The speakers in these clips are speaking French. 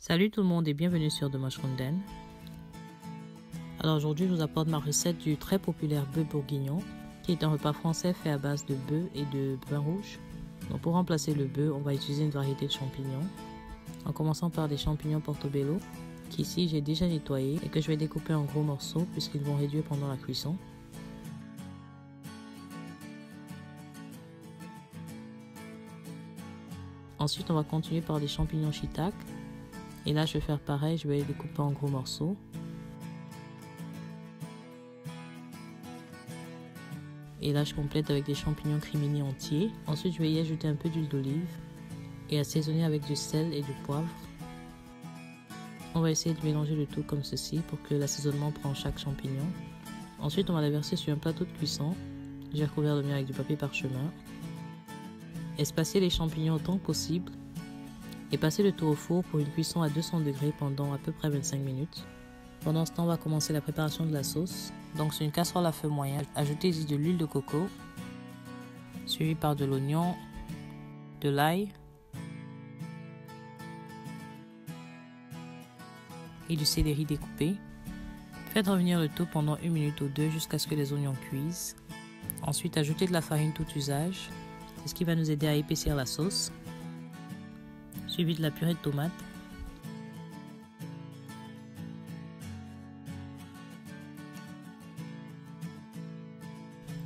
Salut tout le monde et bienvenue sur The Mushroom Den. Alors aujourd'hui je vous apporte ma recette du très populaire bœuf bourguignon qui est un repas français fait à base de bœuf et de vin rouge. Donc pour remplacer le bœuf, on va utiliser une variété de champignons en commençant par des champignons portobello qu'ici j'ai déjà nettoyés et que je vais découper en gros morceaux puisqu'ils vont réduire pendant la cuisson. Ensuite on va continuer par des champignons shiitake. Et là, je vais faire pareil, je vais les découper en gros morceaux. Et là, je complète avec des champignons crimini entiers. Ensuite, je vais y ajouter un peu d'huile d'olive et assaisonner avec du sel et du poivre. On va essayer de mélanger le tout comme ceci pour que l'assaisonnement prenne chaque champignon. Ensuite, on va la verser sur un plateau de cuisson. J'ai recouvert le mien avec du papier parchemin. Espacer les champignons autant que possible. Et passer le tout au four pour une cuisson à 200 degrés pendant à peu près 25 minutes. Pendant ce temps, on va commencer la préparation de la sauce. Donc sur une casserole à feu moyen, ajoutez ici de l'huile de coco, suivi par de l'oignon, de l'ail et du céleri découpé. Faites revenir le tout pendant 1 minute ou 2 jusqu'à ce que les oignons cuisent. Ensuite, ajoutez de la farine tout usage, c'est ce qui va nous aider à épaissir la sauce. Suivi de la purée de tomates,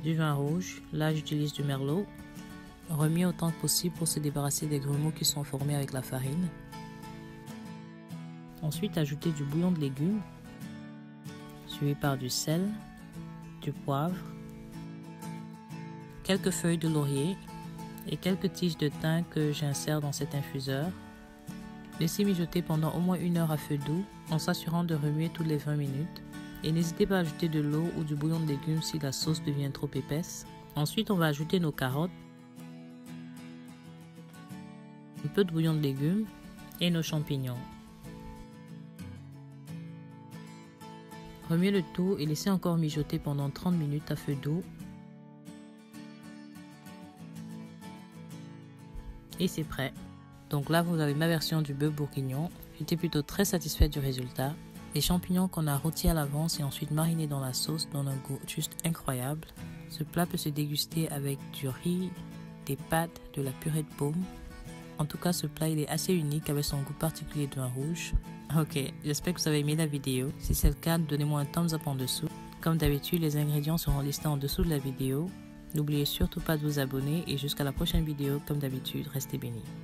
du vin rouge, là j'utilise du merlot, remis autant que possible pour se débarrasser des grumeaux qui sont formés avec la farine. Ensuite ajouter du bouillon de légumes, suivi par du sel, du poivre, quelques feuilles de laurier et quelques tiges de thym que j'insère dans cet infuseur. Laissez mijoter pendant au moins 1 heure à feu doux en s'assurant de remuer toutes les 20 minutes. Et n'hésitez pas à ajouter de l'eau ou du bouillon de légumes si la sauce devient trop épaisse. Ensuite, on va ajouter nos carottes, un peu de bouillon de légumes et nos champignons. Remuez le tout et laissez encore mijoter pendant 30 minutes à feu doux. Et c'est prêt. Donc là, vous avez ma version du bœuf bourguignon. J'étais plutôt très satisfaite du résultat. Les champignons qu'on a rôtis à l'avance et ensuite marinés dans la sauce donnent un goût juste incroyable. Ce plat peut se déguster avec du riz, des pâtes, de la purée de pomme. En tout cas, ce plat il est assez unique avec son goût particulier de vin rouge. Ok, j'espère que vous avez aimé la vidéo. Si c'est le cas, donnez-moi un thumbs up en dessous. Comme d'habitude, les ingrédients seront listés en dessous de la vidéo. N'oubliez surtout pas de vous abonner et jusqu'à la prochaine vidéo, comme d'habitude, restez bénis.